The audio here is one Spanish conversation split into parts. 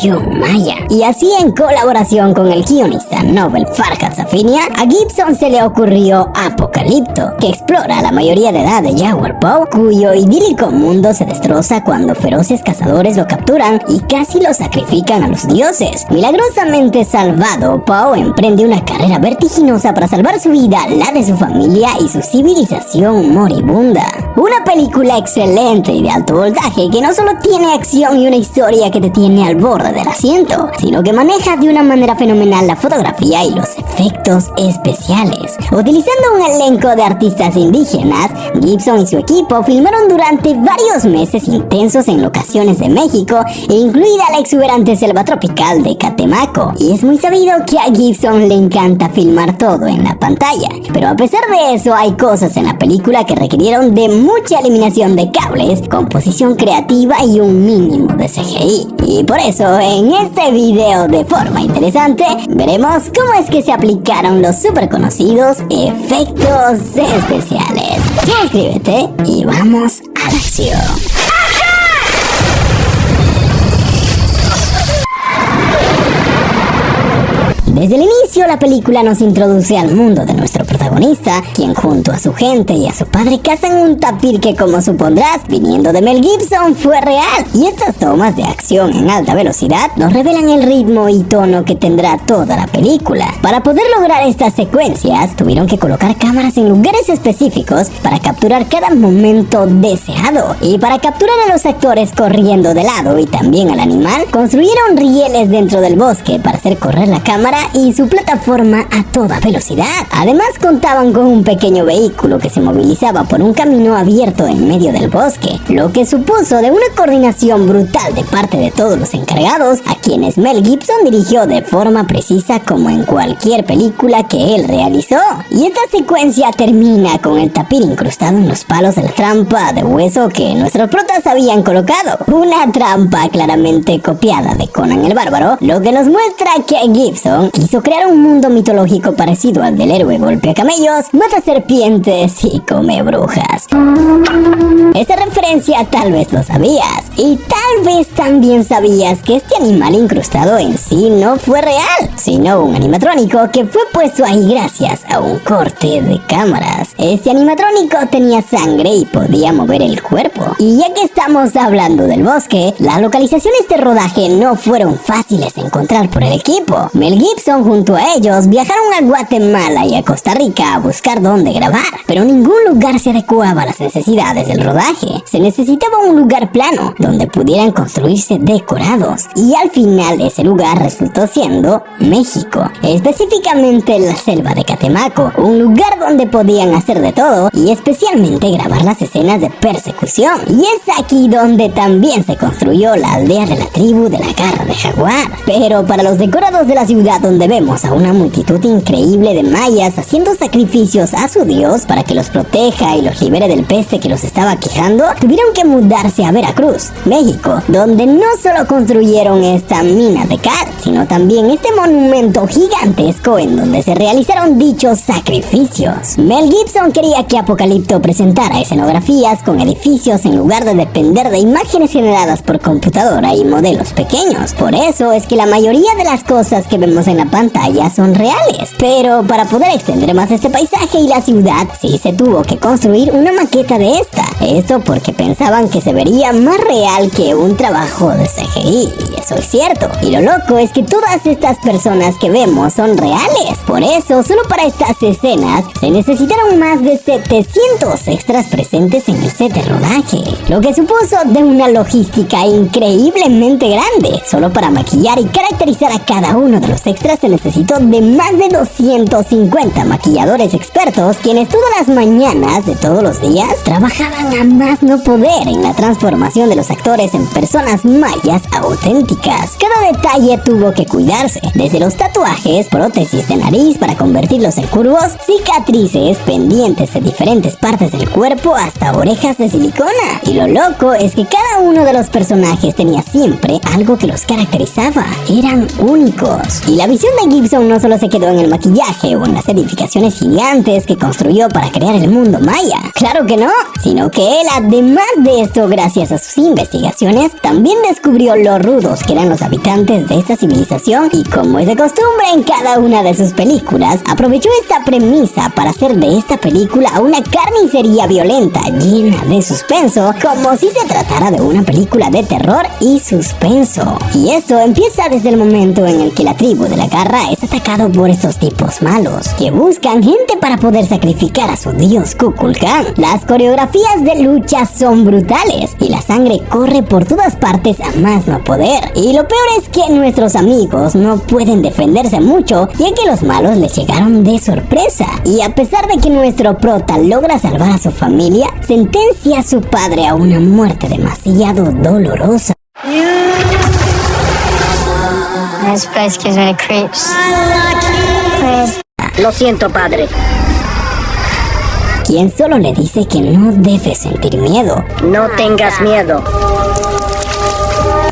civilización maya. Y así, en colaboración con el guionista Novel Farhad Safinia, a Gibson se le ocurrió Apocalipto, que explora la mayoría de edad de Jaguar Poe, cuyo idílico mundo se destroza cuando feroces cazadores lo capturan y casi lo sacrifican a los dioses. Milagrosamente salvado, Poe emprende una carrera vertiginosa para salvar su vida, la de su familia y su civilización moribunda. Una película excelente y de alto voltaje que no solo tiene acción y una historia que te tiene al borde del asiento, sino que maneja de una manera fenomenal la fotografía y los efectos especiales. Utilizando un elenco de artistas indígenas, Gibson y su equipo filmaron durante varios meses intensos en locaciones de México, incluida la exuberante selva tropical de Catemaco. Y es muy sabido que a Gibson le encanta filmar todo en la pantalla, pero a pesar de eso hay cosas en la película que requirieron de mucha eliminación de cables, composición creativa y un mínimo de CGI. Y por eso en este video, de forma interesante, veremos cómo es que se aplicaron los super conocidos efectos especiales. Suscríbete y vamos a la acción. Desde el inicio, la película nos introduce al mundo de nuestro protagonista, quien junto a su gente y a su padre cazan un tapir que, como supondrás, viniendo de Mel Gibson, fue real. Y estas tomas de acción en alta velocidad nos revelan el ritmo y tono que tendrá toda la película. Para poder lograr estas secuencias, tuvieron que colocar cámaras en lugares específicos para capturar cada momento deseado. Y para capturar a los actores corriendo de lado y también al animal, construyeron rieles dentro del bosque para hacer correr la cámara y su plataforma a toda velocidad. Además, contaban con un pequeño vehículo que se movilizaba por un camino abierto en medio del bosque, lo que supuso de una coordinación brutal de parte de todos los encargados, a quienes Mel Gibson dirigió de forma precisa como en cualquier película que él realizó. Y esta secuencia termina con el tapir incrustado en los palos de la trampa de hueso que nuestros protas habían colocado. Una trampa claramente copiada de Conan el Bárbaro, lo que nos muestra que Gibson quiso crear un mundo mitológico parecido al del héroe golpea camellos, mata serpientes y come brujas. Esta referencia tal vez lo sabías, y tal vez también sabías que este animal incrustado en sí no fue real, sino un animatrónico que fue puesto ahí gracias a un corte de cámaras. Este animatrónico tenía sangre y podía mover el cuerpo. Y ya que estamos hablando del bosque, las localizaciones de rodaje no fueron fáciles de encontrar por el equipo. Mel Gibson junto a ellos viajaron a Guatemala y a Costa Rica a buscar dónde grabar, pero ningún lugar se adecuaba a las necesidades del rodaje. Se necesitaba un lugar plano donde pudieran construirse decorados, y al final ese lugar resultó siendo México, específicamente la selva de Catemaco, un lugar donde podían hacer de todo y especialmente grabar las escenas de persecución. Y es aquí donde también se construyó la aldea de la tribu de la garra de jaguar. Pero para los decorados de la ciudad, donde vemos a una multitud increíble de mayas haciendo sacrificios a su dios para que los proteja y los libere del peste que los estaba quejando, tuvieron que mudarse a Veracruz, México, donde no solo construyeron esta mina de cal, sino también este monumento gigantesco en donde se realizaron dichos sacrificios. Mel Gibson quería que Apocalipto presentara escenografías con edificios en lugar de depender de imágenes generadas por computadora y modelos pequeños. Por eso es que la mayoría de las cosas que vemos en la pantalla son reales, pero para poder extender más este paisaje y la ciudad, sí se tuvo que construir una maqueta de esta. Esto porque pensaban que se vería más real que un trabajo de CGI, y eso es cierto. Y lo loco es que todas estas personas que vemos son reales. Por eso, solo para estas escenas se necesitaron más de 700 extras presentes en el set de rodaje, lo que supuso de una logística increíblemente grande. Solo para maquillar y caracterizar a cada uno de los extras se necesitó de más de 250 maquilladores expertos, quienes todas las mañanas de todos los días trabajaban a más no poder en la transformación de los actores en personas mayas auténticas. Cada detalle tuvo que cuidarse, desde los tatuajes, prótesis de nariz para convertirlos en curvos, cicatrices, pendientes de diferentes partes del cuerpo, hasta orejas de silicona. Y lo loco es que cada uno de los personajes tenía siempre algo que los caracterizaba. Eran únicos. Y la visión de Gibson no solo se quedó en el maquillaje o en las edificaciones gigantes que construyó para crear el mundo maya. Claro que no, sino que él, además de esto, gracias a sus investigaciones, también descubrió lo rudos que eran los habitantes de esta civilización y, como es de costumbre en cada una de sus películas, aprovechó esta premisa para hacer de esta película una carnicería violenta llena de suspenso, como si se tratara de una película de terror y suspenso. Y esto empieza desde el momento en el que la tribu de la garra es atacado por estos tipos malos que buscan gente para poder sacrificar a su dios Kukulkan. Las coreografías de lucha son brutales y la sangre corre por todas partes a más no poder. Y lo peor es que nuestros amigos no pueden defenderse mucho, ya que los malos les llegaron de sorpresa. Y a pesar de que nuestro prota logra salvar a su familia, sentencia a su padre a una muerte demasiado dolorosa. This place gives me the creeps. Lo siento, padre. Quien solo le dice que no debe sentir miedo. No tengas miedo.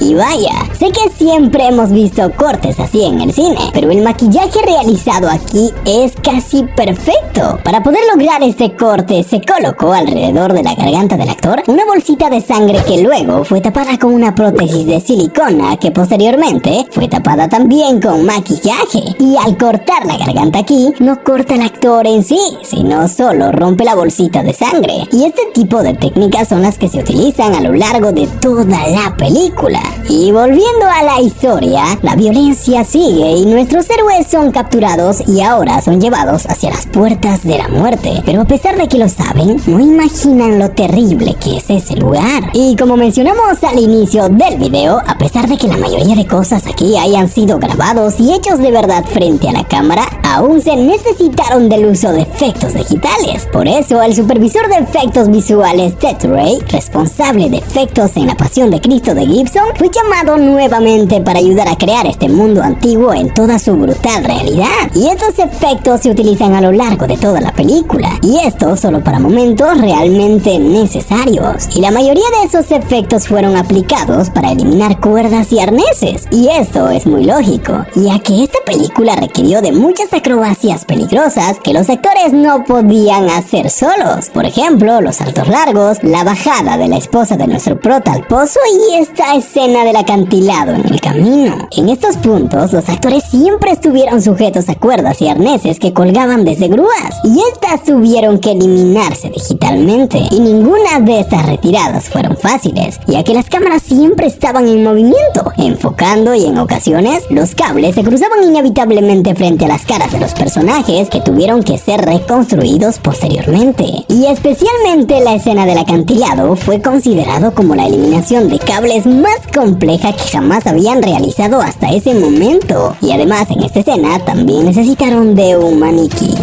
Y vaya, sé que siempre hemos visto cortes así en el cine, pero el maquillaje realizado aquí es casi perfecto. Para poder lograr este corte, se colocó alrededor de la garganta del actor una bolsita de sangre que luego fue tapada con una prótesis de silicona que posteriormente fue tapada también con maquillaje. Y al cortar la garganta aquí, no corta el actor en sí, sino solo rompe la bolsita de sangre. Y este tipo de técnicas son las que se utilizan a lo largo de toda la película. Y volviendo a la historia, la violencia sigue y nuestros héroes son capturados y ahora son llevados hacia las puertas de la muerte. Pero a pesar de que lo saben, no imaginan lo terrible que es ese lugar. Y como mencionamos al inicio del video, a pesar de que la mayoría de cosas aquí hayan sido grabados y hechos de verdad frente a la cámara, aún se necesitaron del uso de efectos digitales. Por eso, el supervisor de efectos visuales Ted Ray, responsable de efectos en La Pasión de Cristo de Gibson, fue llamado nuevamente para ayudar a crear este mundo antiguo en toda su brutal realidad. Y estos efectos se utilizan a lo largo de toda la película, y esto solo para momentos realmente necesarios. Y la mayoría de esos efectos fueron aplicados para eliminar cuerdas y arneses. Y esto es muy lógico, ya que esta película requirió de muchas acrobacias peligrosas que los actores no podían hacer solos. Por ejemplo, los saltos largos, la bajada de la esposa de nuestro prota al pozo y esta escena del acantilado en el camino. En estos puntos, los actores siempre estuvieron sujetos a cuerdas y arneses que colgaban desde grúas, y estas tuvieron que eliminarse digitalmente. Y ninguna de estas retiradas fueron fáciles, ya que las cámaras siempre estaban en movimiento, enfocando, y en ocasiones los cables se cruzaban inevitablemente frente a las caras de los personajes que tuvieron que ser reconstruidos posteriormente. Y especialmente la escena del acantilado fue considerado como la eliminación de cables más compleja que jamás habían realizado hasta ese momento. Y además en esta escena también necesitaron de un maniquí.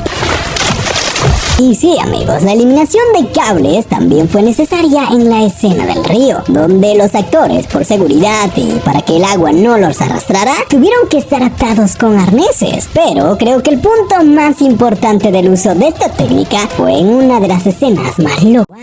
Y sí, amigos, la eliminación de cables también fue necesaria en la escena del río, donde los actores, por seguridad y para que el agua no los arrastrara, tuvieron que estar atados con arneses. Pero creo que el punto más importante del uso de esta técnica fue en una de las escenas más locas.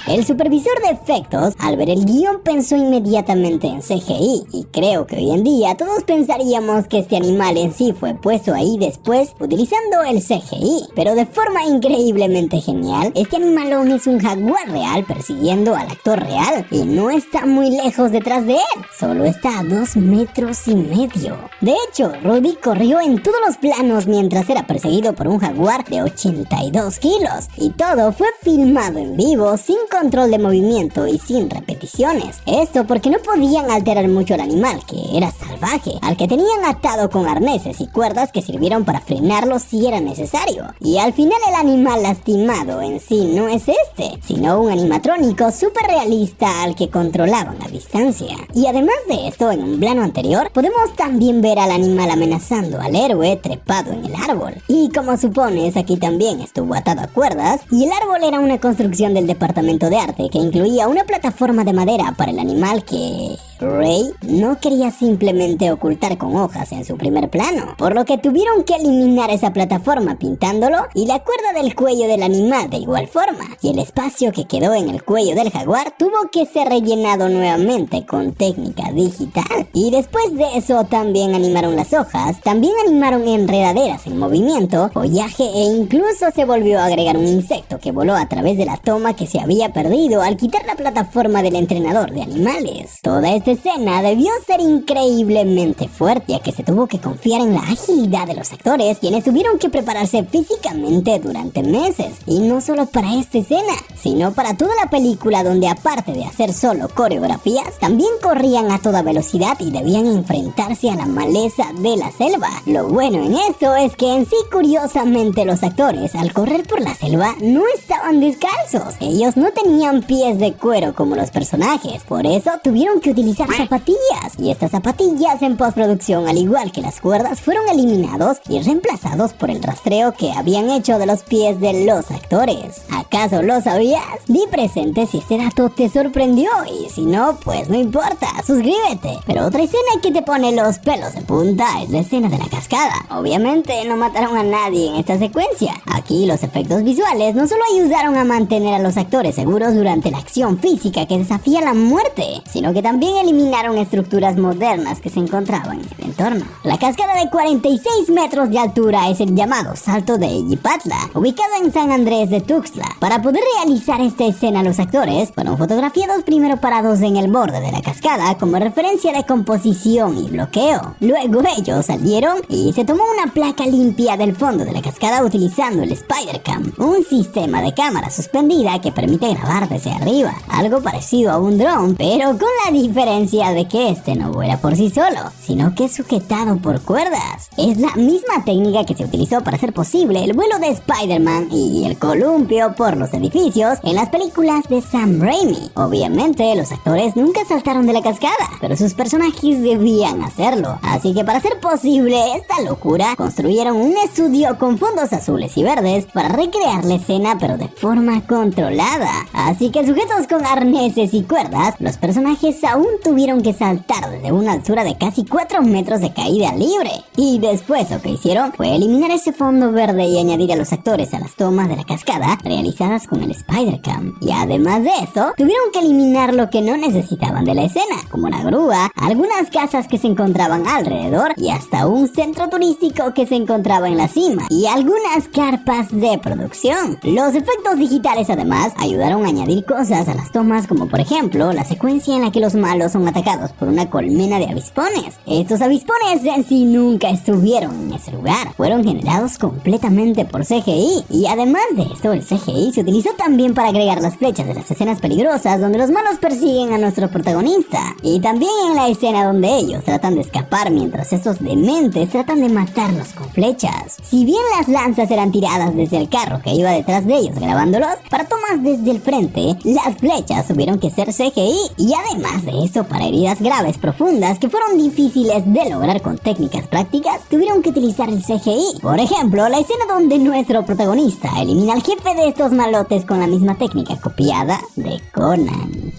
El supervisor de efectos, al ver el guión, pensó inmediatamente en CGI, y creo que hoy en día todos pensaríamos que este animal en sí fue puesto ahí después utilizando el CGI. Pero de forma increíblemente genial, este animalón es un jaguar real persiguiendo al actor real, y no está muy lejos detrás de él, solo está a 2,5 metros. De hecho, Rudy corrió en todos los planos mientras era perseguido por un jaguar de 82 kilos, y todo fue filmado en vivo, sin control de movimiento y sin repeticiones. Esto porque no podían alterar mucho al animal, que era salvaje, al que tenían atado con arneses y cuerdas que sirvieron para frenarlo si era necesario. Y al final el animal lastimado en sí no es este, sino un animatrónico súper realista al que controlaban a distancia. Y además de esto, en un plano anterior, podemos también ver al animal amenazando al héroe trepado en el árbol. Y como supones, aquí también estuvo atado a cuerdas, y el árbol era una construcción del departamento de arte que incluía una plataforma de madera para el animal que Ray no quería simplemente fácilmente ocultar con hojas en su primer plano, por lo que tuvieron que eliminar esa plataforma pintándolo y la cuerda del cuello del animal de igual forma, y el espacio que quedó en el cuello del jaguar tuvo que ser rellenado nuevamente con técnica digital. Y después de eso también animaron las hojas, también animaron enredaderas en movimiento, follaje e incluso se volvió a agregar un insecto que voló a través de la toma que se había perdido al quitar la plataforma del entrenador de animales. Toda esta escena debió ser increíblemente fuerte, ya que se tuvo que confiar en la agilidad de los actores, quienes tuvieron que prepararse físicamente durante meses, y no solo para esta escena, sino para toda la película, donde aparte de hacer solo coreografías, también corrían a toda velocidad y debían enfrentarse a la maleza de la selva. Lo bueno en esto es que en sí, curiosamente, los actores al correr por la selva no estaban descalzos, ellos no tenían pies de cuero como los personajes, por eso tuvieron que utilizar zapatillas, y estas zapatillas en postproducción, al igual que las cuerdas, fueron eliminados y reemplazados por el rastreo que habían hecho de los pies de los actores. ¿Acaso lo sabías? Di presente si este dato te sorprendió, y si no, pues no importa, suscríbete. Pero otra escena que te pone los pelos de punta es la escena de la cascada. Obviamente no mataron a nadie en esta secuencia. Aquí los efectos visuales no solo ayudaron a mantener a los actores seguros durante la acción física que desafía la muerte, sino que también eliminaron estructuras modernas que se encontraban en el entorno. La cascada de 46 metros de altura es el llamado Salto de Illipatla, ubicado en San Andrés de Tuxtla. Para poder realizar esta escena, los actores fueron fotografiados primero parados en el borde de la cascada como referencia de composición y bloqueo. Luego ellos salieron y se tomó una placa limpia del fondo de la cascada utilizando el Spider-Cam, un sistema de cámara suspendida que permite grabar desde arriba, algo parecido a un dron, pero con la diferencia de que este no vuela por sí solo, sino que es sujetado por cuerdas. Es la misma técnica que se utilizó para hacer posible el vuelo de Spider-Man y el columpio por los edificios en las películas de Sam Raimi. Obviamente los actores nunca saltaron de la cascada, pero sus personajes debían hacerlo, así que para hacer posible esta locura, construyeron un estudio con fondos azules y verdes para recrear la escena, pero de forma controlada. Así que sujetos con arneses y cuerdas, los personajes aún tuvieron que saltar desde una altura de casi 4 metros de caída libre. Y después lo que hicieron fue eliminar ese fondo verde y añadir a los actores a las tomas de la cascada realizadas con el Spider-Cam. Y además de eso, tuvieron que eliminar lo que no necesitaban de la escena, como la grúa, algunas casas que se encontraban alrededor y hasta un centro turístico que se encontraba en la cima, y algunas carpas de producción. Los efectos digitales además ayudaron a añadir cosas a las tomas, como por ejemplo la secuencia en la que los malos son atacados por una colmena de avispones. Estos avispones en sí nunca estuvieron en ese lugar, fueron generados completamente por CGI, y además de esto el CGI se utilizó también para agregar las flechas de las escenas peligrosas donde los malos persiguen a nuestro protagonista, y también en la escena donde ellos tratan de escapar mientras estos dementes tratan de matarlos con flechas. Si bien las lanzas eran tiradas desde el carro que iba detrás de ellos grabándolos, para tomas desde el frente, las flechas tuvieron que ser CGI, y además de esto, para heridas graves profundas que fueron difíciles de lograr con técnicas prácticas, tuvieron que utilizar el CGI. Por ejemplo, la escena donde nuestro protagonista elimina al jefe de estos malotes con la misma técnica copiada de Conan.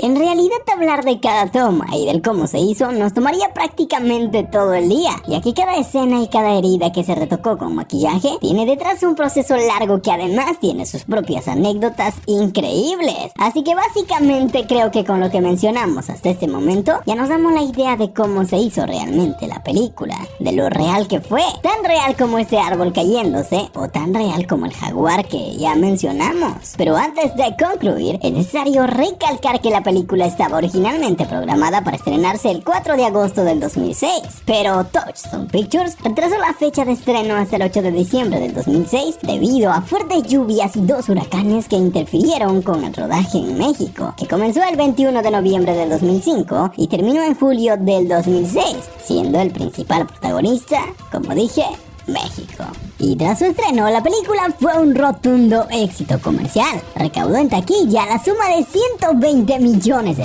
En realidad, hablar de cada toma y del cómo se hizo nos tomaría prácticamente todo el día, ya que cada escena y cada herida que se retocó con maquillaje tiene detrás un proceso largo que además tiene sus propias anécdotas increíbles. Así que básicamente creo que con lo que mencionamos hasta este momento ya nos damos la idea de cómo se hizo realmente la película, de lo real que fue, tan real como este árbol cayéndose o tan real como el jaguar que ya mencionamos. Pero antes de concluir, es necesario recalcar que la película estaba originalmente programada para estrenarse el 4 de agosto del 2006, pero Touchstone Pictures retrasó la fecha de estreno hasta el 8 de diciembre del 2006 debido a fuertes lluvias y 2 huracanes que interfirieron con el rodaje en México, que comenzó el 21 de noviembre del 2005 y terminó en julio del 2006, siendo el principal protagonista, como dije, México. Y tras su estreno, la película fue un rotundo éxito comercial. Recaudó en taquilla la suma de $120 millones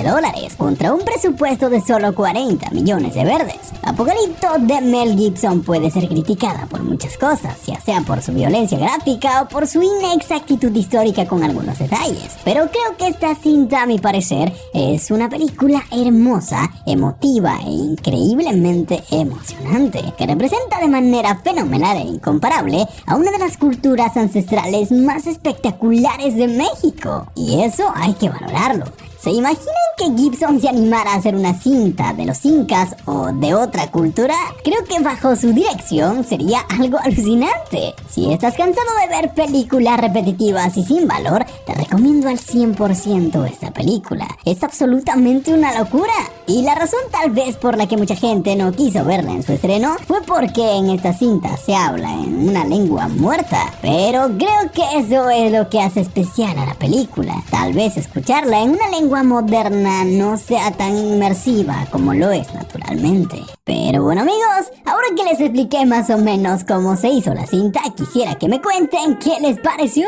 contra un presupuesto de solo $40 millones de verdes. Apocalipto de Mel Gibson puede ser criticada por muchas cosas, ya sea por su violencia gráfica o por su inexactitud histórica con algunos detalles. Pero creo que esta cinta, a mi parecer, es una película hermosa, emotiva e increíblemente emocionante, que representa de manera fenomenal e incomparable a una de las culturas ancestrales más espectaculares de México. Y eso hay que valorarlo. ¿Se imaginan que Gibson se animara a hacer una cinta de los incas o de otra cultura? Creo que bajo su dirección sería algo alucinante. Si estás cansado de ver películas repetitivas y sin valor, te recomiendo al 100% esta película. Es absolutamente una locura. Y la razón tal vez por la que mucha gente no quiso verla en su estreno fue porque en esta cinta se habla en una lengua muerta. Pero creo que eso es lo que hace especial a la película. Tal vez escucharla en una lengua moderna no sea tan inmersiva como lo es naturalmente. Pero bueno amigos, ahora que les expliqué más o menos cómo se hizo la cinta, quisiera que me cuenten qué les pareció.